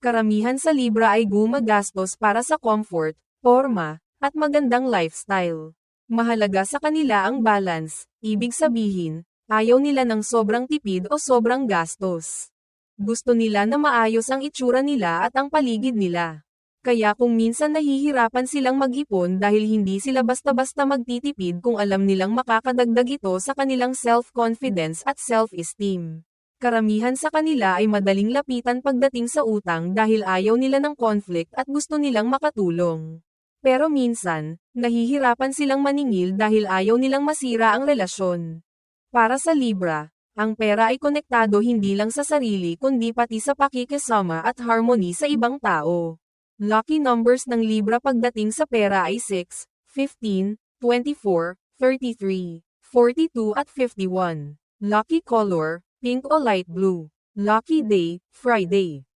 Karamihan sa Libra ay gumagastos para sa comfort, porma, at magandang lifestyle. Mahalaga sa kanila ang balance, ibig sabihin, ayaw nila ng sobrang tipid o sobrang gastos. Gusto nila na maayos ang itsura nila at ang paligid nila. Kaya kung minsan nahihirapan silang mag-ipon dahil hindi sila basta-basta magtitipid kung alam nilang makakadagdag ito sa kanilang self-confidence at self-esteem. Karamihan sa kanila ay madaling lapitan pagdating sa utang dahil ayaw nila ng conflict at gusto nilang makatulong. Pero minsan, nahihirapan silang maningil dahil ayaw nilang masira ang relasyon. Para sa Libra, ang pera ay konektado hindi lang sa sarili kundi pati sa pakikisama at harmony sa ibang tao. Lucky numbers ng Libra pagdating sa pera ay 6, 15, 24, 33, 42 at 51. Lucky color, pink o light blue. Lucky day, Friday.